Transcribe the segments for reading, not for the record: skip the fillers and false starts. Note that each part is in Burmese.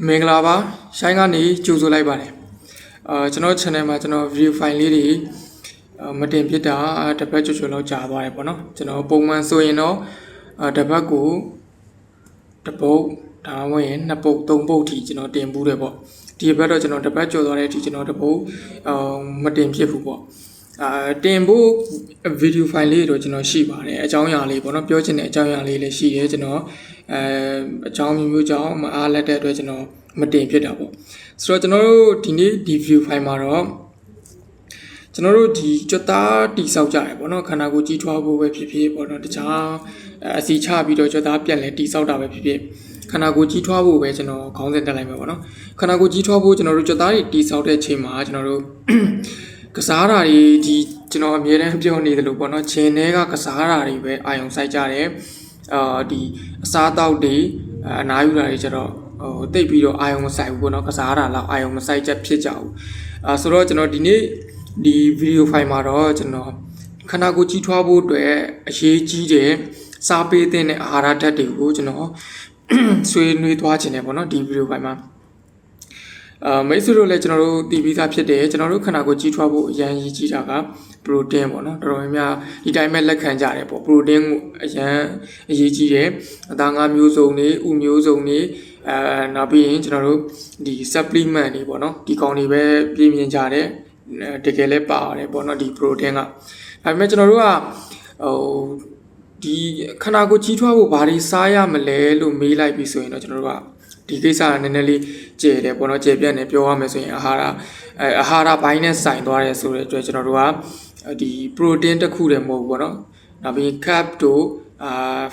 မင်္ဂလာပါရှိုင်းကနေကြိုဆိုလိုက်ပါတယ်ကျွန်တော် channel မှာကျွန်တော် video file လေးတွေမတင်ဖြစ်တာတစ်ပတ်ကျော်လောက်ကြာသွားတယ်ပေါ့နော်ကျွန်တော်ပုံမှန်ဆိုရင်တော့တစ်ပတ်ကိုတစ်ပုတ်ဒါမှမဟုတ်ရင်နှစ်ပုတ်သုံးပုတ်ထိကျွန်တော်တင်ဘူးတယ်ပေါ့ဒီဘက်တော့ကျွန်တော်တစ်ပတ်ကျော်သွားတဲ့အထိကျွန်တော်တစ်ပုတ်မတင်ဖြစ်ဘူးပေါ့တင်ဖို့ video file လေးတော့ကျွန်တော်ရှိပါတယ်အကြောင်းအရာလေးပေါ့နော်ပြောချင်တဲ့အကြောင်းအရာလေးလည်းရှိတယ်ကျွန်တော်အကြောင်းမျိုးကြောင့်မအားလက်တဲ့အတွက်ကျွန်တော်မတင်ဖြစ်တာပေါ့ဆိုတော့ကျွန်တော်တို့ဒီနေ့ဒီ view file မှာတော့ကျွန်တော်တို့ဒီကြွသားတိဆောက်ကြတယ်ပေါ့နော်ခန္ဓာကိုယ်ကြီးထွားဖို့ပဲဖြစ်ဖြစ်ပေါ့နော်တခြားအစီချပြီးတော့ကြွသားပြန်လဲတိဆောက်တာပဲဖြစ်ဖြစ်ခန္ဓာကိုယ်ကြီးထွားဖို့ပဲကျွန်တော်ခေါင်းစဉ်တက်လိုက်မှာပေါ့နော်ခန္ဓာကိုယ်ကြီးထွားဖို့ကျွန်တော်တို့ကြွသားတွေတိဆောက်တဲ့အချိန်မှာကျွန်တော်တို့ကစားတာတွေဒီကျွန်တော်အမြဲတမ်းပြောနေတယ်လို့ပေါ့နော်ခြေထဲကကစားတာတွေပဲအာယုံစိုက်ကြတယ်ဒီအစားအသောက်တွေအနားယူတာတွေကျတော့တိတ်ပြီးတော့အာယုံမဆိုင်ဘူးပေါ့နော်ကစားတာလောက်အာယုံမဆိုင်ချက်ဖြစ်ကြဘူးဆိုတော့ကျွန်တော်ဒီနေ့ဒီ video file မှာတော့ကျွန်တော်ခန္ဓာကိုယ်ကြီးထွားဖို့အတွက်အရေးကြီးတဲ့စားပေးတဲ့အာဟာရဓာတ်တွေကိုကျွန်တော်ဆွေးနွေးသွားခြင်းနဲ့ပေါ့နော်ဒီ video file မှာမိတ်ဆွေတို့လည်းကျွန်တော်တို့တည်ပြီးသားဖြစ်တယ်ကျွန်တော်တို့ခန္ဓာကိုယ်ကြီးထွားဖို့အရန်ရည်ကြီးတာက protein ပေါ့နော်တော်တော်များများဒီတိုင်းပဲလက်ခံကြတယ်ပေါ့ protein ကိုအရန်အရေးကြီးတယ်အသားငါးမျိုးစုံတွေဥမျိုးစုံတွေနောက်ပြီးရင်ကျွန်တော်တို့ဒီ supplement တွေပေါ့နော်ဒီကောင်တွေပဲပြည့်မြင်ကြတယ်တကယ်လည်းပါတယ်ပေါ့နော်ဒီ protein ကဒါပေမဲ့ကျွန်တော်တို့ကဒီခန္ဓာကိုယ်ကြီးထွားဖို့ဘာတွေစားရမလဲလို့မေးလိုက်ပြီးဆိုရင်တော့ကျွန်တော်တို့ကဒီကိစ္စကနည်းနည်းလေးကျယ်တယ်ပေါ့နော်ကျယ်ပြန့်တယ်ပြောရမယ်ဆိုရင်အာဟာရဘိုင်းနဲ့ဆိုင်သွားတယ်ဆိုတဲ့အတွက်ကျွန်တော်တို့ကဒီ protein တစ်ခုတည်းမဟုတ်ဘူးပေါ့နော်နောက်ပြီး carb တို့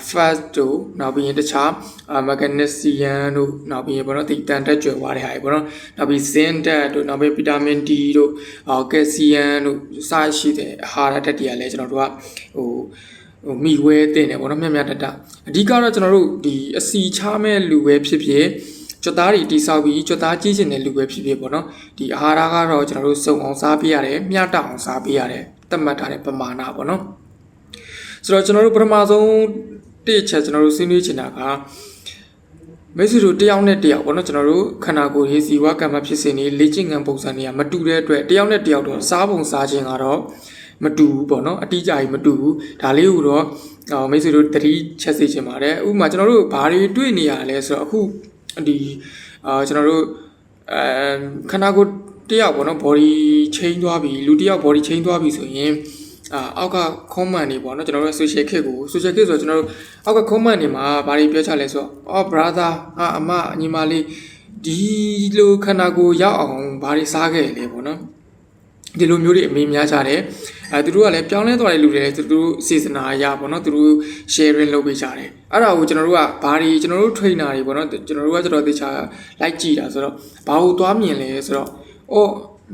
fat တို့နောက်ပြီးတခြားmagnesium တို့နောက်ပြီးပေါ့နော်ဒီတန်တက်ကျွယ်သွားတဲ့ဟာတွေပေါ့နော်နောက်ပြီး zinc ဓာတ်တို့နောက်ပြီး vitamin D တို့ calcium တို့စရှိတဲ့အာဟာရဓာတ်တွေကလည်းကျွန်တော်တို့ကမိဝဲတင်တယ်ပေါ့နော်မြတ်တအဓိကတော့ကျွန်တော်တို့ဒီအစီချမဲ့လူပဲဖြစ်ဖြစ်ကြွသားတွေတိဆောက်ပြီးကြွသားကြီးကျင်တဲ့လူပဲဖြစ်ဖြစ်ပေါ့နော်ဒီအာဟာရကတော့ကျွန်တော်တို့စုံအောင်စားပေးရတယ်မျှတအောင်စားပေးရတယ်သတ်မှတ်ထားတဲ့ပမာဏပေါ့နော်ဆိုတော့ကျွန်တော်တို့ပထမဆုံးတစ်ချက်ကျွန်တော်တို့ဆွေးနွေးချင်တာကမိတ်ဆွေတို့တယောက်နဲ့တယောက်ပေါ့နော်ကျွန်တော်တို့ခန္ဓာကိုယ်ရေးစီဝါကံမဖြစ်စဉ်တွေလေ့ကျင့်ခံပုံစံတွေကမတူတဲ့အတွက်တယောက်နဲ့တယောက်တော့စားပုံစားခြင်းကတော့မတူဘူးပေါ့နော်အတိအကျကြီးမတူဘူးဒါလေးကိုတော့မိတ်ဆွေတို့သတိချက်စေချင်ပါတယ်ဥပမာကျွန်တော်တို့ဘာတွေတွေ့နေရလဲဆိုတော့အခုဒီကျွန်တော်တို့ခန္ဓာကိုယ်တယောက်ပေါ့နော် body change သွားပြီလူတယောက် body change သွားပြီဆိုရင်အောက်က comment တွေပေါ့နော်ကျွန်တော်တို့ social kit ဆိုတော့ကျွန်တော်တို့အောက်က comment တွေမှာဘာတွေပြောချလဲဆိုတော့brother အမညီမလေးဒီလိုခန္ဓာကိုယ်ရောက်အောင်ဘာတွေစားခဲ့လဲပေါ့နော်ဒီလိုမျိုးတွေအမေးများကြတယ်သူတို့ကလည်းပြောင်းလဲသွားတဲ့လူတွေလည်းသူတို့စေစနာအရာပေါ့နော်သူတို့ sharing လုပ်ပေးကြတယ်အဲ့ဒါကိုကျွန်တော်တို့ကဘာတွေကျွန်တော်တို့ trainer တွေပေါ့နော်ကျွန်တော်တို့ကကျတော့တခြား like ကြည့်တာဆိုတော့ဘာကိုသွားမြင်လဲဆိုတော့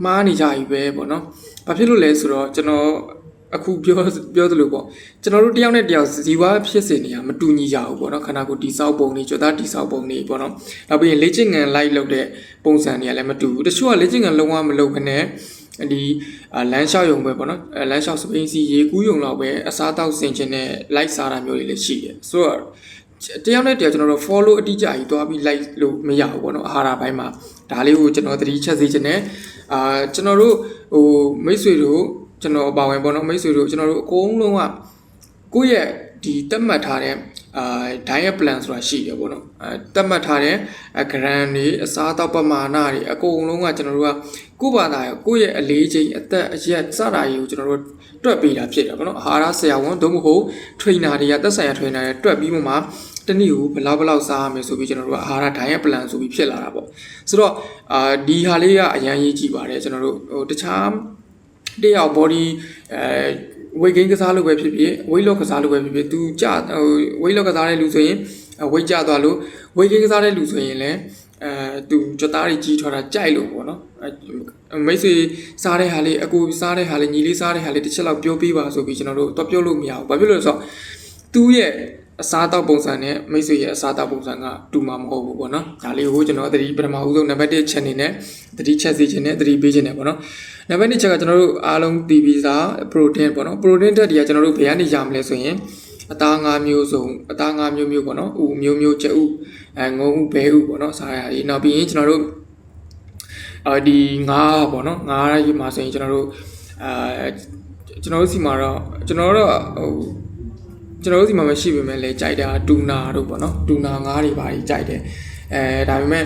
မှားနေကြပြီပဲပေါ့နော်ဘာဖြစ်လို့လဲဆိုတော့ကျွန်တော်အခုပြောသလိုပေါ့ကျွန်တော်တို့တယောက်နဲ့တယောက်ဇီဝဖြစ်စဉ်တွေကမတူညီကြဘူးပေါ့နော်ခန္ဓာကိုယ်တိဆောက်ပုံတွေကြွသားတိဆောက်ပုံတွေပေါ့နော်နောက်ပြီးလေ့ကျင့်ခံ like လုပ်တဲ့ပုံစံတွေကလည်းမတူဘူးတချို့ကလေ့ကျင့်ခံလုံးဝမလုပ်ဘဲနဲ့ဒီလမ်းလျှောက်ရုံပဲပေါ့နော်လမ်းလျှောက်စပိန်စီရေကူးရုံလောက်ပဲအစားတောက်ဆင်ခြင်းနဲ့ like စားတာမျိုးတွေလည်းရှိတယ်ဆိုတော့တယောက်နဲ့တယောက်ကျွန်တော်တို့ follow အတိအကျကြီးတွားပြီး like လို့မရဘူးပေါ့နော်အာဟာရဘိုင်းမှာဒါလေးကိုကျွန်တော်သတိချက်စေချင်တယ်ကျွန်တော်တို့မိတ်ဆွေတို့ကျွန်တော်ပါဝင်ပေါ့နော်မိတ်ဆွေတို့ကျွန်တော်တို့အကုန်လုံးကကိုယ့်ရဲ့ဒီသတ်မှတ်ထားတဲ့diet plan ဆိုတာရှိတယ်ပေါ့နော်သတ်မှတ်ထားတဲ့ gram တွေအစားအသောက်ပမာဏတွေအကုန်လုံးကကျွန်တော်တို့ကကိုယ့်ဘာသာကိုယ့်ရဲ့အလေးချိန်အသက်အရက်စတာကြီးကိုကျွန်တော်တို့တွက်ပေးတာဖြစ်တယ်ပေါ့နော်အာဟာရဆရာဝန်သို့မဟုတ် trainer တွေကသက်ဆိုင်ရာ trainer တွေတွက်ပြီးမှတနည်းကိုဘလောက်စားရမယ်ဆိုပြီးကျွန်တော်တို့ကအာဟာရ diet plan ဆိုပြီးဖြစ်လာတာပေါ့ဆိုတော့ဒီဟာလေးကအရန်ရေးကြည့်ပါတယ်ကျွန်တော်တို့တခြားတယောက် body weight gain ကစားလို့ပဲဖြစ်ဖြစ် weight loss ကစားလို့ပဲဖြစ်ဖြစ်သူweight loss ကစားတဲ့လူဆိုရင် weight ကျသွားလို့ weight gain ကစားတဲ့လူဆိုရင်လည်းသူကြွသားတွေကြီးထွားတာကြိုက်လို့ပေါ့နော်မိတ်ဆွေစားတဲ့ဟာလေးအကူစားတဲ့ဟာလေးညီလေးစားတဲ့ဟာလေးတစ်ချက်လောက်ပြောပြပါဆိုပြီးကျွန်တော်တို့တော့ပြောလို့မရဘူးဘာဖြစ်လို့လဲဆိုတော့သူ့ရဲ့အစားတောက်ပုံစံနဲ့မိတ်ဆွေရဲ့အစားတောက်ပုံစံကတူမှာမဟုတ်ဘူးပေါ့နော်ဒါလေးကိုကျွန်တော်သတိပထမဦးဆုံးနံပါတ်1ချက်အနေနဲ့သတိချက်စီခြင်းနဲ့သတိပေးခြင်းနဲ့ပေါ့နော်နံပါတ်2ချက်ကကျွန်တော်တို့အားလုံးသိပြီးသား protein ပေါ့နော် protein ဓာတ်တွေကကျွန်တော်တို့ဘယ်ကနေရမလဲဆိုရင် အသားငါးမျိုးစုံအသားငါးမျိုးမျိုးပေါ့နော်ဥမျိုးမျိုးကျဥငုံဥဘဲဥပေါ့နော်စားရည်နောက်ပြီးရင်ကျွန်တော်တို့ဒီငါးပေါ့နော်ငါးရည်မှာဆိုရင်ကျွန်တော်တို့ကျွန်တော်တို့စီမှာတော့ကျွန်တော်တို့စီမှာမရှိပေမဲ့လည်းကြိုက်တာတူနာတို့ပေါ့နော်တူနာငါးတွေပါကြီးကြိုက်တယ်ဒါပေမဲ့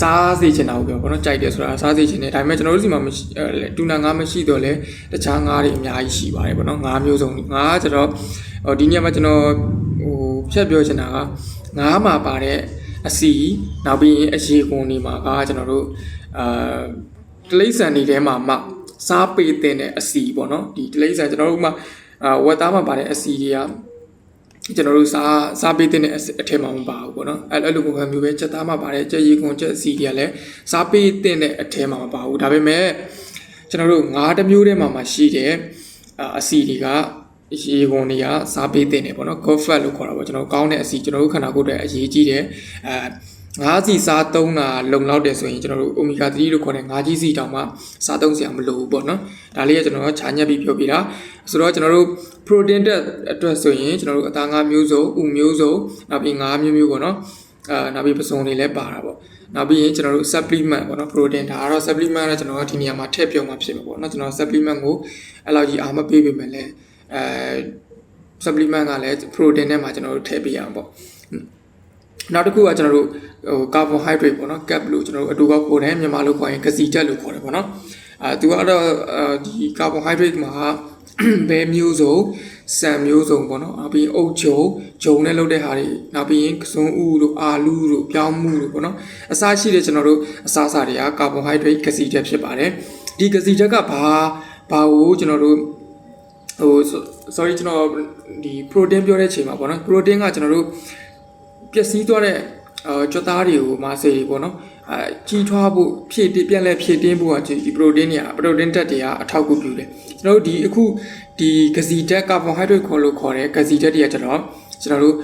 စားစေချင်တာကိုပြောပေါ့နော်ကြိုက်တယ်ဆိုတာစားစေချင်တယ်ဒါပေမဲ့ကျွန်တော်တို့စီမှာတူနာငါးမရှိတော့လဲတခြားငါးတွေအများကြီးရှိပါတယ်ပေါ့နော်ငါးမျိုးစုံငါးကျတော့ဒီညမှာကျွန်တော်ဖြတ်ပြောချင်တာကငါးမှာပါတဲ့အစီနောက်ပြီးရင်အရေကုန်တွေမှာကကျွန်တော်တို့တိလိษံတွေထဲမှာမှစားပေးတဲ့အစီပေါ့နော်ဒီတိလိษံကျွန်တော်တို့မှဝက်သားမှာပါတဲ့အစီတွေကကျွန်တော်တို့စားပေးတဲ့အထက်မှာမပါဘူးပေါ့နော်အဲ့လိုပုံစံမျိုးပဲချက်သားမှာပါတဲ့ချက်ရေကုန်ချက်စီတွေကလည်းစားပေးတဲ့အထက်မှာမပါဘူးဒါပေမဲ့ကျွန်တော်တို့ငါးတစ်မျိုးထဲမှာရှိတဲ့အစီတွေကရေကုန်တွေကစားပေးတဲ့ပေါ့နော် good fat လို့ခေါ်တာပေါ့ကျွန်တော်ကောင်းတဲ့အစီကျွန်တော်တို့ခန္ဓာကိုယ်အတွက်အရေးကြီးတယ်ငါးစီစားသုံးတာလုံလောက်တယ်ဆိုရင်ကျွန်တော်တို့ omega 3လို့ခေါ်တဲ့ငါးကြီးစီတောင်မှစားသုံးစရာမလိုဘူးပေါ့နော်ဒါလေးကကျွန်တော်ခြာညက်ပြီးပြောပြတာဆိုတော့ကျွန်တော်တို့ protein အတွက်ဆိုရင်ကျွန်တော်တို့အသားငါးမျိုးစုံဥမျိုးစုံနောက်ပြီးငါးမျိုးမျိုးပေါ့နော်နောက်ပြီးပစုံတွေလည်းပါတာပေါ့နောက်ပြီးရင်ကျွန်တော်တို့ supplement ပေါ့နော် protein ဒါကတော့ supplement နဲ့ကျွန်တော်ဒီနေရာမှာထည့်ပြောမှဖြစ်မှာပေါ့နော်ကျွန်တော် supplement ကိုအဲ့လောက်ကြီးအားမပေးပေမဲ့လည်းsupplement ကလည်း protein နဲ့မှာကျွန်တော်တို့ထည့်ပေးရအောင်ပေါ့နောက်တစ်ခုကကျွန်တော်တို့carbohydrate ပေါ့နော် cap လို့ကျွန်တော်တို့အတူကောက်ခေါ်တယ်မြန်မာလိုခေါ်ရင်ကစီတက်လို့ခေါ်တယ်ပေါ့နော်သူကတော့ဒီ carbohydrate မှာဘဲမျိုးစုံဆန်မျိုးစုံပေါ့နော်နောက်ပြီးအုတ်ဂျုံနဲ့လုပ်တဲ့ဟာတွေနောက်ပြီးရင်ကစွန်းဥတို့အာလူတို့ပြောင်းမှုတို့ပေါ့နော်အစားရှိတဲ့ကျွန်တော်တို့အစားအစာတွေက carbohydrate ကစီတက်ဖြစ်ပါတယ်ဒီကစီတက်ကဘာကိုကျွန်တော်တို့sorry ကျွန်တော်ဒီ protein ပြောတဲ့အချိန်မှာပေါ့နော် protein ကကျွန်တော်တို့ပျက်စီးသွားတဲ့ကြွက်သားတွေကိုမဆေးပေါ့နော်ကြီးထွားဖို့ပြန်လဲဖြည့်တင်းဖို့ကဒီ protein တွေprotein ဓာတ်တွေကအထောက်အကူပြုတယ်ကျွန်တော်တို့ဒီအခုဒီဂစီဓာတ် carbohydrate ခေါ်တဲ့ဂစီဓာတ်တွေကကျွန်တော်တို့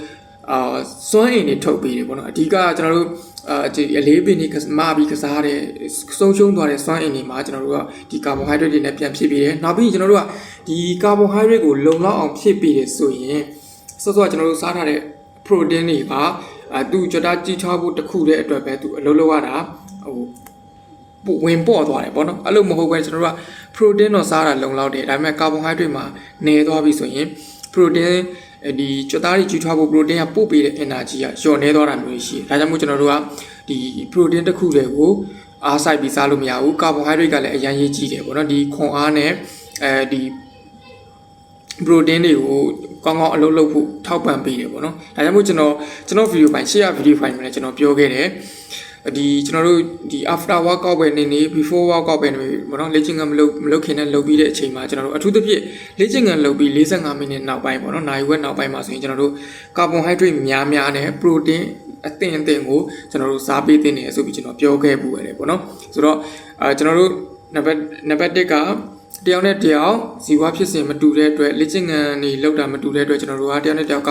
စွမ်းအင်တွေထုတ်ပေးတယ်ပေါ့နော်အဓိကကျွန်တော်တို့ဒီအလေးပင်တွေမပြီးကစားတဲ့ဆုံးရှုံးသွားတဲ့စွမ်းအင်တွေမှာကျွန်တော်တို့ကဒီ carbohydrate တွေနဲ့ပြန်ဖြည့်ပေးတယ်နောက်ပြီးကျွန်တော်တို့ကဒီ carbohydrate ကိုလုံလောက်အောင်ဖြည့်ပေးတယ်ဆိုရင်စောစောကျွန်တော်တို့စားထားတဲ့ protein တွေကသူကြွတာကြီးထွားဖို့တစ်ခုတည်းအတွက်ပဲသူအလုပ်လုပ်ရတာဝင်ပေါ်သွားတယ်ပေါ့နော်အဲ့လိုမဟုတ်ဘဲကျွန်တော်တို့က protein တော့စားတာလုံလောက်တယ်ဒါပေမဲ့ carbohydrate မှာနေသွားပြီဆိုရင် protein ဒီကြွတာကြီးထွားဖို့ protein ကပို့ပေးတဲ့ energy ကလျော့နေသွားတာမျိုးရှိတယ်ဒါကြောင့်မို့ကျွန်တော်တို့ကဒီ protein တစ်ခုတည်းကိုအားစိုက်ပြီးစားလို့မရဘူး carbohydrate ကလည်းအရင်ရေးကြီးတယ်ပေါ့နော်ဒီခွန်အားနဲ့ဒီ protein တွေကိုကောင်းကောင်းအလုပ်လုပ်ဖို့ထောက်ပံ့ပေးတယ်ပေါ့နော်ဒါကြောင့်မို့ကျွန်တော် video file ရှေ့ရ video file မှာလည်းကျွန်တော်ပြောခဲ့တယ်ဒီကျွန်တော်တို့ဒီ after workout ပဲနေ before workout ပဲနေပေါ့နော်လေ့ကျင့်ခန်းမလုပ်ခင်နဲ့လုပ်ပြီးတဲ့အချိန်မှာကျွန်တော်တို့အထူးသဖြင့်လေ့ကျင့်ခန်းလုပ်ပြီး45မိနစ်နောက်ပိုင်းပေါ့နော်နာရီဝက်နောက်ပိုင်းမှာဆိုရင်ကျွန်တော်တို့ carbohydrate များနဲ့ protein အသင့်ကိုကျွန်တော်တို့စားပေးတင်နေဆိုပြီးကျွန်တော်ပြောခဲ့ပူရတယ်ပေါ့နော်ဆိုတော့ကျွန်တော်တို့နံပါတ်1ကတယောက်နဲ့တယောက်ဇီဝဖြစ်စဉ်မတူတဲ့အတွက်လေ့ကျင့်ခန်းတွေလောက်တာမတူတဲ့အတွက်ကျွန်တော်တို့ကတယောက်နဲ့တယောက်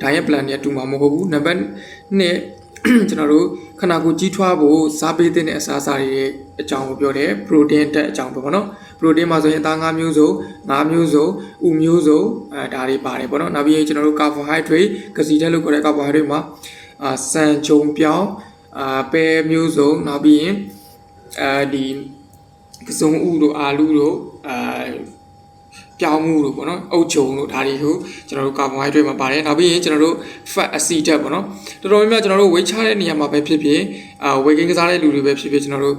diet plan တွေတူမှာမဟုတ်ဘူးနံပါတ်2ကျွန်တော်တို့ခန္ဓာကိုယ်ကြီးထွားဖို့စားပေးတဲ့အစားအစာတွေအကြောင်းကိုပြောတယ် protein တက်အကြောင်းပေါ့နော် protein မှာဆိုရင်အသားငါးမျိုးစုံငါးမျိုးစုံဥမျိုးစုံဒါတွေပါတယ်ပေါ့နော်နောက်ပြီးကျွန်တော်တို့ carbohydrate ကစီတက်လို့ခေါ်တဲ့ carbohydrate မှာဆန်ဂျုံပြောင်းပဲမျိုးစုံနောက်ပြီးရင်ဒီကစုံဥတို့အာလူတို့ပြောင်းမှုတို့ပေါ့နော်အုတ်ဂျုံတို့ဒါတွေကိုကျွန်တော်တို့ carbohydrate မှာပါတယ်နောက်ပြီးရင်ကျွန်တော်တို့ fat acid ဓာတ်ပေါ့နော်တော်တော်များများကျွန်တော်တို့ weight ချတဲ့နေရာမှာပဲဖြစ်ဖြစ်weight gain ကစားတဲ့လူတွေပဲဖြစ်ဖြစ်ကျွန်တော်တို့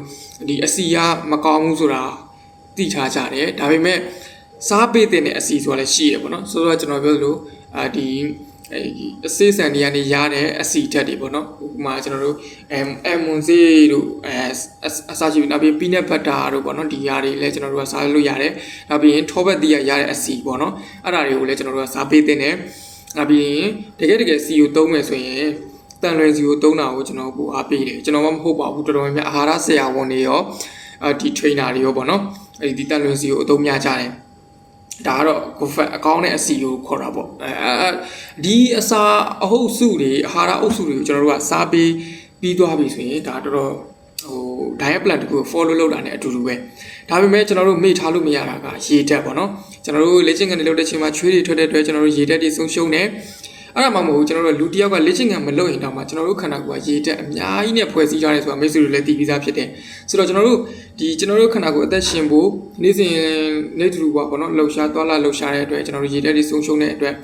ဒီအစီကမကောင်းဘူးဆိုတာသိထားကြတယ်ဒါပေမဲ့စားပေးတဲ့အစီဆိုတာလည်းရှိရပေါ့နော်ဆိုတော့ကျွန်တော်ပြောလို့ဒီအစေးစံတွေကနေရတဲ့အစီဓာတ်တွေပေါ့နော်ဥပမာကျွန်တော်တို့မွန်စေးတို့အစားရှိပြီးနောက်ပြီး peanut butter တို့ပေါ့နော်ဒီຢာတွေလည်းကျွန်တော်တို့ကစားလို့ရတယ်နောက်ပြီးရင်ထောပတ်တီးရတဲ့အစီပေါ့နော်အဲ့ဒါတွေကိုလည်းကျွန်တော်တို့ကစားပေးတဲ့နောက်ပြီးရင်တကယ်စီကိုသုံးမယ်ဆိုရင်တန်လွင်စီကိုသုံးတာကိုကျွန်တော်ပို့အားပေးတယ်ကျွန်တော်မှမဟုတ်ပါဘူးတော်တော်များများအာဟာရဆရာဝန်တွေရောဒီ trainer တွေရောပေါ့နော်ဒီတန်လွင်စီကိုအသုံးများကြတယ်ဒါကတော့ fat အကောင်းတဲ့အစီကိုခေါ်တာပေါ့ဒီအစာအဟုတ်စုတွေအာဟာရအုပ်စုတွေကိုကျွန်တော်တို့ကစားပြီးသွားပြီဆိုရင်ဒါတော်တော် diet plan တခု follow လုပ်တာ ਨੇ အတူတူပဲဒါပေမဲ့ကျွန်တော်တို့မေ့ထားလို့မရတာကရေတက်ပေါ့နော်ကျွန်တော်တို့လေ့ကျင့်ခန်းတွေလုပ်တဲ့ချိန်မှာချွေးတွေထွက်တဲ့အတွက်ကျွန်တော်တို့ရေတက်တွေဆုံးရှုံးနေအဲ့ဒါမှမဟုတ်ကျွန်တော်တို့လူတစ်ယောက်ကလေ့ကျင့်ခန်းမလုပ်ရင်တော့မှကျွန်တော်တို့ခန္ဓာကိုယ်ကရေတက်အများကြီးနဲ့ဖွဲ့စည်းထားတယ်ဆိုတာမိတ်ဆွေတွေလည်းသိပြီးသားဖြစ်တယ်ဆိုတော့ကျွန်တော်တို့ခန္ဓာကိုယ်အသက်ရှင်ဖို့နေ့စဉ်နေ့တူပေါ့နော်လှုပ်ရှားသွားလာလှုပ်ရှားတဲ့အတွက်ကျွန်တော်တို့ရေတက်တွေဆုံးရှုံးတဲ့အတွက်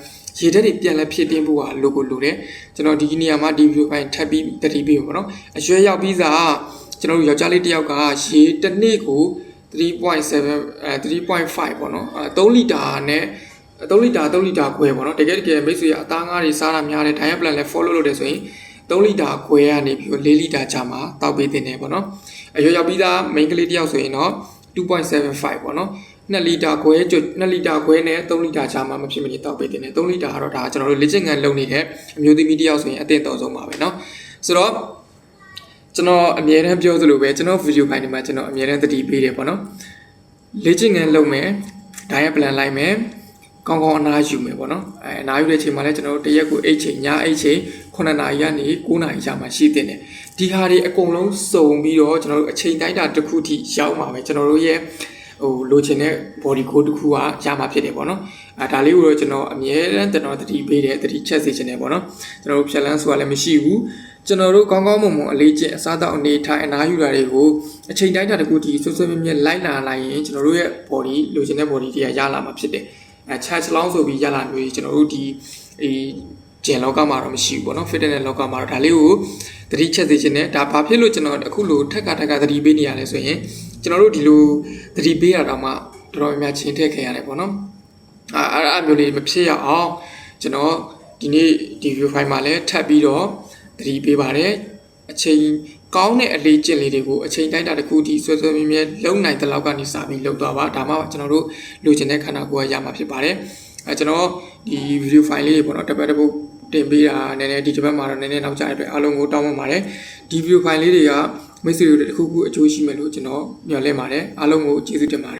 ရေတက်တွေပြန်လဲဖြစ်တင်းဖို့ဟာလိုကိုလိုတယ်ကျွန်တော်ဒီနေရာမှာဒီဗီဒီယိုပိုင်းထပ်ပြီးတတိပေးပေါ့နော်အရွယ်ရောက်ပြီးသားကျွန်တော်တို့ယောက်ျားလေးတစ်ယောက်ကရေတစ်နေ့ကို3.5ပေါ့နော်3လီတာနဲ့3လီတာခွဲပေါ့နော်တကယ်မိတ်ဆွေအသားငါးတွေစားတာများတယ် diet plan လည်း follow လုပ်တယ်ဆိုရင်3လီတာခွဲကနေပြီး4လီတာကြာမှာတောက်ပေးတင်တယ်ပေါ့နော်အရွယ်ရောက်ပြီးသား main ကလေးတစ်ယောက်ဆိုရင်တော့2.75ပေါ့နော်2လီတာခွဲနဲ့3လီတာကြာမှာမဖြစ်မနေတောက်ပေးတင်တယ်3လီတာကတော့ဒါကျွန်တော်တို့လေ့ကျင့်ခန်းလုပ်နေတဲ့အမျိုးသမီးတစ်ယောက်ဆိုရင်အသင့်တော်ဆုံးပါပဲเนาะဆိုတော့ကျွန်တော်အမြဲတမ်းပြောသလိုပဲကျွန်တော်ဗီဒီယိုဖိုင်တွေမှာကျွန်တော်အမြဲတမ်းသတိပေးတယ်ပေါ့နော်လေ့ကျင့်ခန်းလုပ်မယ် diet plan လိုက်မယ်ကောင်းကောင်းအနားယူမယ်ပေါ့နော်အနားယူတဲ့ချိန်မှာလည်းကျွန်တော်တို့တရက်ကို8ချိန်ည8ချိန်9နာရီကနေ9နာရီကြာမှရှိတင်တယ်ဒီဟာတွေအကုန်လုံးစုံပြီးတော့ကျွန်တော်တို့အချိန်တိုင်းတာတစ်ခုထိရောက်မှာပဲကျွန်တော်တို့ရဲ့လိုချင်တဲ့ body code တစ်ခုကရမှာဖြစ်တယ်ပေါ့နော်ဒါလေးကိုတော့ကျွန်တော်အမြဲတမ်းကျွန်တော်သတိပေးတယ်သတိချက်စေချင်တယ်ပေါ့နော်ကျွန်တော်တို့ဖြတ်လန်းဆိုတာလည်းမရှိဘူးကျွန်တော်တို့ကောင်းကောင်းမွန်မွန်အလေးကျင့်အစားအသောက်အနေထိုင်အနားယူတာတွေကိုအချိန်တိုင်းတာတစ်ခုထိဆွဆွမြဲမြဲလိုက်လာလိုက်ရင်ကျွန်တော်တို့ရဲ့ body လိုချင်တဲ့ body တွေကရလာမှာဖြစ်တယ်charge လောင်းဆိုပြီးရလာမျိုးကျွန်တော်တို့ဒီဂျင်လောကမှာတော့မရှိဘူးပေါ့နော် fitness လောကမှာတော့ဒါလေးကိုသတိချက်စေချင်တယ်ဒါဘာဖြစ်လို့ကျွန်တော်အခုလိုထက်ကသတိပေးနေရလဲဆိုရင်ကျွန်တော်တို့ဒီလိုသတိပေးရတော့မှတော်တော်များချင်းထည့်ခဲ့ရတယ်ပေါ့နော်အဲ့မျိုးလေးမဖြစ်ရအောင်ကျွန်တော်ဒီနေ့ဒီ view file မှာလည်းထပ်ပြီးတော့သတိပေးပါတယ်အချိန်ကောင်းတဲ့အလေးကျင့်လေးတွေကိုအချိန်တိုင်းတာတစ်ခုထိဆွဲမြဲမြဲလုံနိုင်တဲ့လောက်ကနေစပြီးလုံသွားပါဒါမှကျွန်တော်တို့လိုချင်တဲ့ခန္ဓာကိုယ်ရမှာဖြစ်ပါတယ်ကျွန်တော်ဒီ video file လေးတွေပေါ့နော်တစ်ပတ်တစ်ပုတ်တင်ပေးတာနည်းနည်းဒီတစ်ပတ်မှာတော့နည်းနည်းနောက်ကျတဲ့အတွက်အားလုံးကိုတောင်းပန်ပါတယ်ဒီ video file လေးတွေကမိတ်ဆွေတို့တစ်ခုခုအကျိုးရှိမယ်လို့ကျွန်တော်မျှော်လင့်ပါတယ်အားလုံးကိုကျေးဇူးတင်ပါတယ်